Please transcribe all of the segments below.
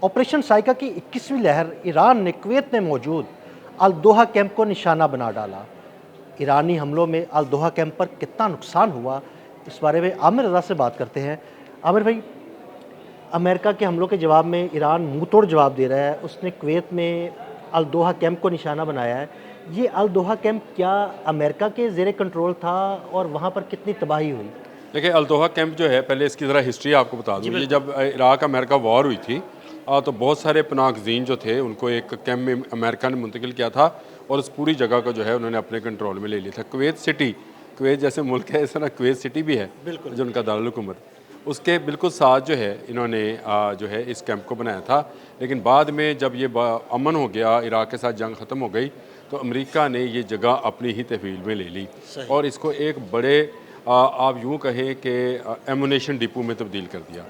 Operation Saika की 21वीं लहर ईरान ने कुवैत में मौजूद अल दोहा कैंप को निशाना बना डाला। ईरानी हमलों में अल दोहा कैंप पर कितना नुकसान हुआ, इस बारे में आमिर रज़ा से बात करते हैं। आमिर भाई, अमेरिका के हमलों के जवाब में ईरान मुंह तोड़ जवाब दे रहा है। उसने कुवैत में अल दोहा कैंप को निशाना बनाया है। ये अल दोहा कैंप क्या अमेरिका के ज़ेरे कंट्रोल था और वहाँ पर कितनी तबाही हुई? देखिए, अल दोहा कैंप जो है, पहले इसकी ज़रा हिस्ट्री आपको बता दूँ। ये जब इराक अमेरिका वॉर हुई थी तो बहुत सारे पनाहगज़ीन जो थे उनको एक कैंप में अमेरिका ने मुंतकिल किया था और उस पूरी जगह को जो है उन्होंने अपने कंट्रोल में ले लिया था। कुवैत सिटी, कुवैत जैसे मुल्क है, इस तरह कुवैत सिटी भी है जो उनका दारुल हुकूमत, उसके बिल्कुल साथ जो है इन्होंने जो है इस कैंप को बनाया था। लेकिन बाद में जब ये अमन हो गया, इराक के साथ जंग ख़त्म हो गई, तो अमेरिका ने ये जगह अपनी ही तहवील में ले ली और इसको एक बड़े आप यूँ कहें कि एमुनेशन डिपो में तब्दील कर दिया।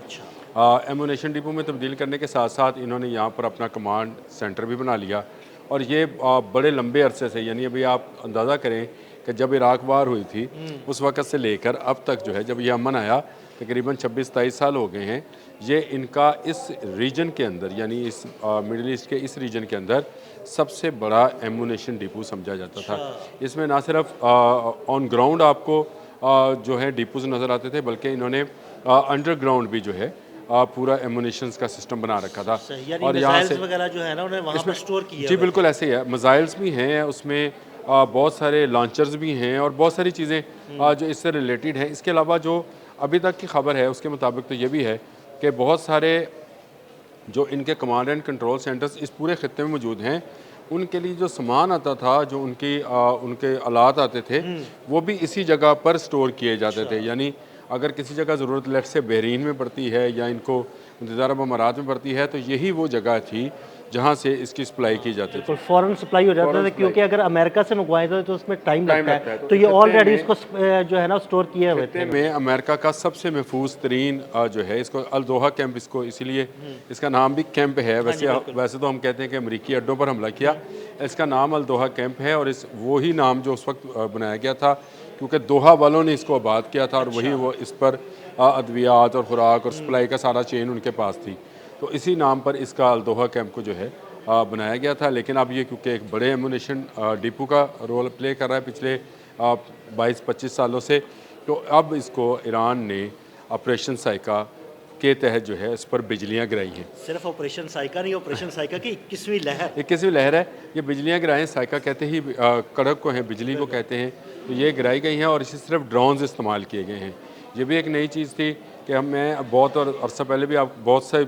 एमुनेशन डिपो में तब्दील करने के साथ साथ इन्होंने यहाँ पर अपना कमांड सेंटर भी बना लिया और ये बड़े लंबे अरसे से, यानी अभी आप अंदाज़ा करें कि जब इराक वार हुई थी उस वक़्त से लेकर अब तक जो है, जब ये अमन आया तकरीबन 26-27 साल हो गए हैं, ये इनका इस रीजन के अंदर, यानी इस मिडिल ईस्ट के इस रीजन के अंदर सबसे बड़ा एमुनेशन डिपो समझा जाता था। इसमें ना सिर्फ ऑन ग्राउंड आपको जो है डिपोज नज़र आते थे, बल्कि इन्होंने अंडरग्राउंड भी जो है पूरा एमुनेशंस का सिस्टम बना रखा था। और यहाँ से वगैरह जो है ना, उन्हें वहाँ पर स्टोर किया। जी बिल्कुल ऐसे ही है। मिसाइल्स भी हैं उसमें, बहुत सारे लॉन्चर्स भी हैं और बहुत सारी चीज़ें जो इससे रिलेटेड हैं। इसके अलावा जो अभी तक की खबर है उसके मुताबिक तो ये भी है कि बहुत सारे जो इनके कमांड एंड कंट्रोल सेंटर्स इस पूरे खत्ते में मौजूद हैं, उनके लिए जो सामान आता था, जो उनके आलात आते थे, वो भी इसी जगह पर स्टोर किए जाते थे। यानी अगर किसी जगह ज़रूरत लेट से बहरीन में पड़ती है या इनको मुत्तहिदा अरब अमारात में पड़ती है, तो यही वो जगह थी जहाँ से इसकी सप्लाई की जाती थी। फ़ौरन सप्लाई हो जाता था, क्योंकि अगर अमेरिका से मंगवाए तो उसमें टाइम लगता है। तो ये ऑलरेडी इसको जो है ना स्टोर किए हुए थे। में अमेरिका का सबसे महफूज तरीन जो है, इसको अल दोहा कैंप, इसको इसीलिए इसका नाम भी कैंप है। वैसे तो हम कहते हैं कि अमरीकी अड्डों पर हमला किया, इसका नाम अल दोहा कैंप है और इस वही नाम जो उस वक्त बनाया गया था, क्योंकि दोहा वालों ने इसको आबाद किया था और वही वो इस पर अद्वियात और खुराक और सप्लाई का सारा चेन उनके पास थी। तो इसी नाम पर इसका अल दोहा कैंप को जो है बनाया गया था। लेकिन अब ये क्योंकि एक बड़े एमुनेशन डिपो का रोल प्ले कर रहा है पिछले 22-25 सालों से, तो अब इसको ईरान ने ऑपरेशन साइका के तहत जो है इस पर बिजलियाँ गिराई हैं। सिर्फ ऑपरेशन साइका नहीं, ऑपरेशन साइका की 21वीं लहर 21वीं लहर है। ये बिजलियाँ गिराएँ, साइका कहते ही कड़क को हैं, बिजली को कहते हैं। तो ये गिराई गई हैं और इसी सिर्फ ड्रोन्स इस्तेमाल किए गए हैं। ये भी एक नई चीज़ थी कि मैं बहुत और अरसा पहले भी आप बहुत से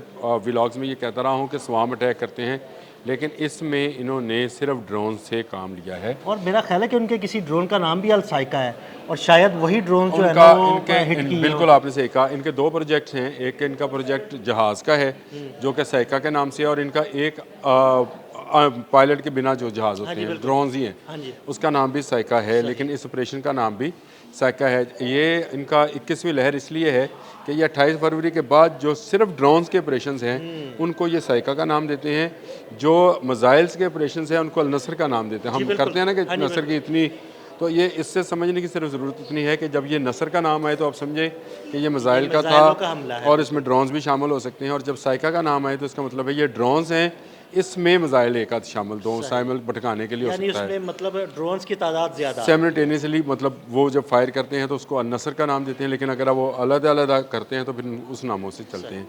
व्लॉग्स में ये कहता रहा हूँ कि स्वाम अटैक करते हैं, लेकिन इसमें इन्होंने सिर्फ ड्रोन से काम लिया है। और मेरा ख्याल है कि उनके किसी ड्रोन का नाम भी अल साइका है और शायद वही ड्रोन जो है ना इनके हिट की। बिल्कुल आपने सही कहा। इनके दो प्रोजेक्ट्स हैं। एक इनका प्रोजेक्ट जहाज़ का है जो कि साइका के नाम से है, और इनका एक पायलट के बिना जो जहाज़ होते हैं, ड्रोन्स ही हैं, उसका नाम भी साइका है। लेकिन इस ऑपरेशन का नाम भी साइका है। ये इनका 21वीं लहर इसलिए है कि ये 28 फरवरी के बाद जो सिर्फ ड्रोन्स के ऑपरेशंस हैं उनको ये साइका का नाम देते हैं, जो मिसाइल्स के ऑपरेशंस हैं उनको अल नसर का नाम देते हैं। हम करते हैं ना कि नसर की इतनी, तो ये इससे समझने की सिर्फ ज़रूरत इतनी है कि जब ये नसर का नाम आए तो आप समझे कि ये मिसाइल का था और इसमें ड्रोन्स भी शामिल हो सकते हैं। और जब साइका का नाम आए तो इसका मतलब है ये ड्रोन्स हैं, इसमें मिसाइल एक आध शामिल, दो साइमल भटकाने के लिए हो सकता है। मतलब ड्रोन्स की तादाद ज़्यादा साइमल्टेनियसली, मतलब वो जब फायर करते हैं तो उसको अल नसर का नाम देते हैं, लेकिन अगर वो अलग-अलग करते हैं तो फिर उस नामों से चलते हैं।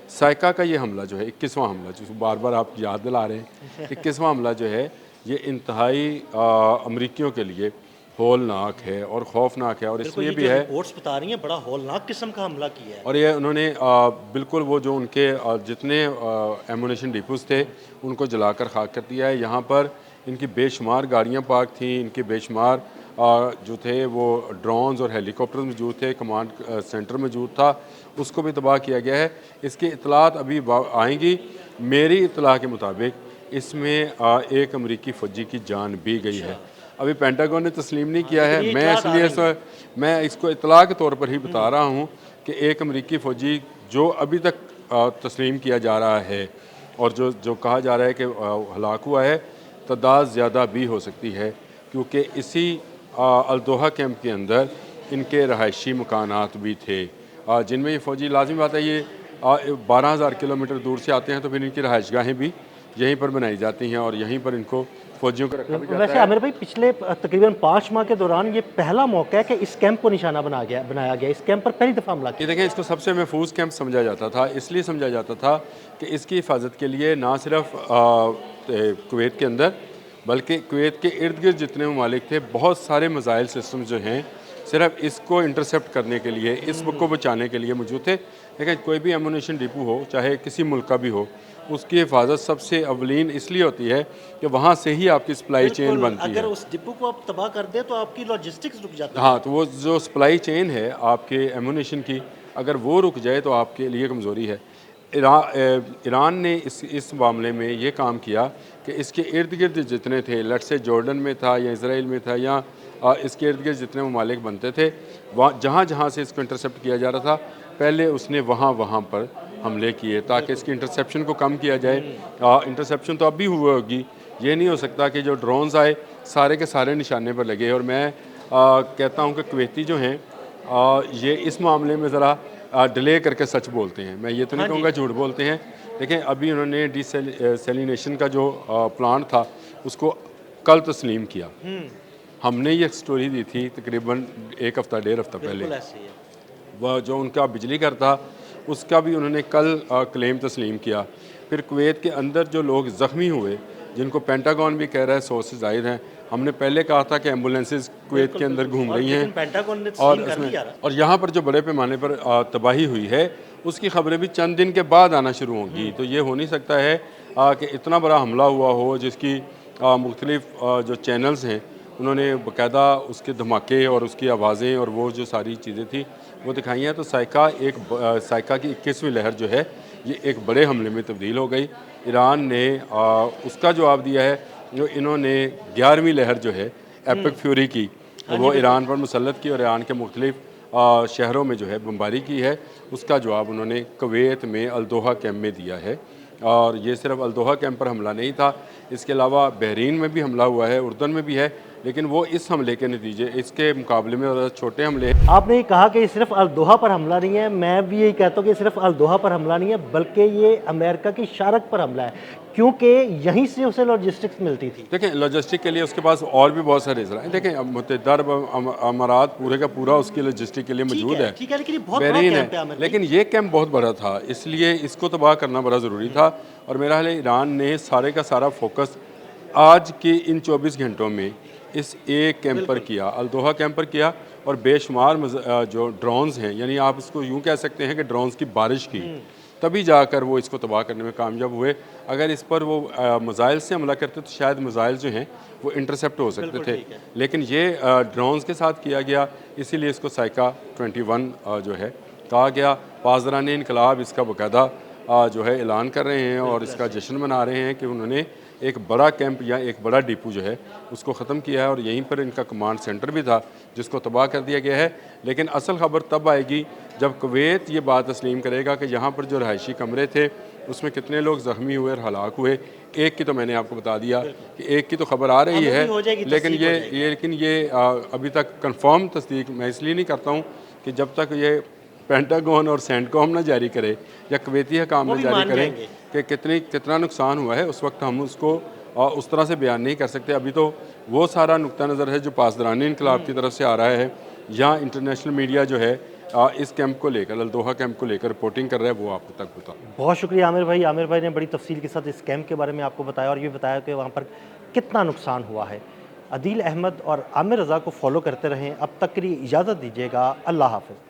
साइका का ये हमला जो है 21वां हमला, जिसको बार बार आप याद दिला रहे हैं, 21वां हमला जो है ये इंतहाई अमरीकियों के लिए होलनाक है और खौफनाक है। और इसमें भी है, रिपोर्ट्स बता रही हैं, बड़ा होलनाक किस्म का हमला किया है। और ये उन्होंने बिल्कुल वो जो उनके जितने एमुनेशन डिपोज थे उनको जलाकर खाक कर दिया है। यहाँ पर इनकी बेशुमार गाड़ियाँ पार्क थी, इनके बेशुमार जो थे वो ड्रोन्स और हेलीकॉप्टर मौजूद थे, कमांड सेंटर मौजूद था, उसको भी तबाह किया गया है। इसकी इतलात अभी आएंगी। मेरी इतला के मुताबिक इसमें एक अमरीकी फ़ौजी की जान भी गई है। अभी पेंटागन ने तस्लीम नहीं किया है। मैं इसको इतला के तौर पर ही बता रहा हूँ कि एक अमरीकी फ़ौजी जो अभी तक तस्लीम किया जा रहा है और जो कहा जा रहा है कि हलाक हुआ है, तादाद ज़्यादा भी हो सकती है, क्योंकि इसी अल दोहा कैंप के अंदर इनके रहायशी मकानात भी थे जिनमें ये फ़ौजी, लाजिम बात है, ये 12,000 किलोमीटर दूर से आते हैं, तो फिर इनकी रहायशगाहें भी यहीं पर बनाई जाती हैं और यहीं पर इनको फौजियों को रखा भी जाता वैसे है। आमिर भाई पिछले तकरीबन 5 माह के दौरान ये पहला मौका है कि इस कैंप को निशाना बनाया गया। इस कैंप पर पहली दफ़ा हमला ये किया। देखें, इसको सबसे महफूज कैंप समझा जाता था, इसलिए समझा जाता था कि इसकी हिफाजत के लिए ना सिर्फ कुवैत के अंदर बल्कि कुवैत के इर्द गिर्द जितने ममालिक थे, बहुत सारे मिसाइल सिस्टम जो हैं सिर्फ इसको इंटरसेप्ट करने के लिए, इस को बचाने के लिए मौजूद थे। लेकिन कोई भी एमुनेशन डिपो हो, चाहे किसी मुल्क का भी हो, उसकी हिफाजत सबसे अवलीन इसलिए होती है कि वहाँ से ही आपकी सप्लाई चेन बनती है। अगर उस डिपो को आप तबाह कर दें तो आपकी लॉजिस्टिक्स रुक जाती है। हाँ, तो वो जो सप्लाई चेन है आपके एमुनेशन की, अगर वो रुक जाए तो आपके लिए कमज़ोरी है। ईरान ने इस मामले में ये काम किया कि इसके इर्द गिर्द जितने थे, लेट से जॉर्डन में था या इसराइल में था या इसके इर्द गिर्द जितने ममालिक बनते थे, वहाँ जहाँ जहाँ से इसको इंटरसेप्ट किया जा रहा था, पहले उसने वहाँ पर हमले किए ताकि इसकी इंटरसेप्शन को कम किया जाए। इंटरसेप्शन तो अब भी हुई होगी, ये नहीं हो सकता कि जो ड्रोन्स आए सारे के सारे निशाने पर लगे। और मैं कहता हूँ कि कुवैती जो हैं ये इस मामले में ज़रा डिले करके सच बोलते हैं। मैं ये तो नहीं कहूँगा झूठ बोलते हैं। देखें, अभी उन्होंने डिसैलिनेशन का जो प्लांट था उसको कल तस्लीम किया। हमने ये स्टोरी दी थी तकरीबन 1 हफ़्ता 1.5 हफ़्ता पहले। वह जो उनका बिजली घर था उसका भी उन्होंने कल क्लेम तस्लीम किया। फिर कुवैत के अंदर जो लोग ज़ख्मी हुए, जिनको पेंटागन भी कह रहा है 100 से ज़ायद हैं, हमने पहले कहा था कि एम्बुलेंसेस कुवैत के अंदर घूम रही हैं और यहाँ पर जो बड़े पैमाने पर तबाही हुई है उसकी खबरें भी चंद दिन के बाद आना शुरू होंगी। तो ये हो नहीं सकता है कि इतना बड़ा हमला हुआ हो जिसकी मुख्तलिफ जो चैनल्स हैं उन्होंने बाकायदा उसके धमाके और उसकी आवाज़ें और वो जो सारी चीज़ें थी वो दिखाई हैं। तो साइका की 21वीं लहर जो है ये एक बड़े हमले में तब्दील हो गई। ईरान ने उसका जवाब दिया है। जो इन्होंने 11वीं लहर जो है एपिक फ्यूरी की, वो ईरान पर मुसल्लत की और ईरान के मुख्तलिफ शहरों में जो है बमबारी की है, उसका जवाब उन्होंने कुवैत में अल-दोहा कैंप में दिया है। और ये सिर्फ अल-दोहा कैंप पर हमला नहीं था, इसके अलावा बहरीन में भी हमला हुआ है, उर्दन में भी है, लेकिन वो इस हमले के नतीजे इसके मुकाबले में ज़्यादा छोटे हमले हैं। आपने ये कहा कि ये सिर्फ अल-दोहा पर हमला नहीं है, मैं भी यही कहता हूँ कि सिर्फ अल-दोहा पर हमला नहीं है बल्कि ये अमेरिका की शारक पर हमला है, क्योंकि यहीं से उसे लॉजिस्टिक्स मिलती थी। देखें, लॉजिस्टिक के लिए उसके पास और भी बहुत सारे ज़राए। देखें, अब मुत्तहिदा अरब अमारात पूरे का पूरा उसकी लॉजिस्टिक के लिए मौजूद है, ठीक है, लेकिन ये बहुत बड़ा बहरीन कैंप है है, लेकिन ये कैंप बहुत बड़ा था, इसलिए इसको तबाह करना बड़ा ज़रूरी था। और मेरा ख्याल है ईरान ने सारे का सारा फोकस आज के इन 24 घंटों में इस एक कैंप पर किया, अल-दोहा कैंप पर किया। और बेशुमार जो ड्रोन्स हैं, यानी आप इसको यूँ कह सकते हैं कि ड्रोन्स की बारिश की, तभी जाकर वो इसको तबाह करने में कामयाब हुए। अगर इस पर वो मिसाइल से हमला करते तो शायद मिसाइल जो हैं वो इंटरसेप्ट हो सकते थे, लेकिन ये ड्रोन्स के साथ किया गया, इसीलिए इसको साइका 21 जो है कहा गया। पासदारान इनकलाब इसका बाकायदा जो है ऐलान कर रहे हैं और इसका जश्न मना रहे हैं कि उन्होंने एक बड़ा कैंप या एक बड़ा डिपो जो है उसको ख़त्म किया है और यहीं पर इनका कमांड सेंटर भी था जिसको तबाह कर दिया गया है। लेकिन असल ख़बर तब आएगी जब कुवैत ये बात तस्लीम करेगा कि यहाँ पर जो रहायशी कमरे थे उसमें कितने लोग ज़ख्मी हुए और हलाक हुए। एक की तो मैंने आपको बता दिया कि एक की तो खबर आ रही है, लेकिन ये अभी तक कंफर्म तस्दीक मैं इसलिए नहीं करता हूँ कि जब तक ये पेंटागन और सेंटकॉम ना जारी करे या कुवैती हकाम ना जारी करें कि कितना नुकसान हुआ है, उस वक्त हम उसको उस तरह से बयान नहीं कर सकते। अभी तो वो सारा नुक्ता नज़र है जो पासदारानी इनकलाब की तरफ से आ रहा है या इंटरनेशनल मीडिया जो है इस कैंप को लेकर, अल-दोहा कैंप को लेकर रिपोर्टिंग कर रहा है, वो आप तक बता। बहुत शुक्रिया आमिर भाई। आमिर भाई ने बड़ी तफसील के साथ इस कैंप के बारे में आपको बताया और ये बताया कि वहाँ पर कितना नुकसान हुआ है। अदील अहमद और आमिर रज़ा को फॉलो करते रहें। अब तक के लिए इजाज़त दीजिएगा। अल्लाह हाफ़िज़।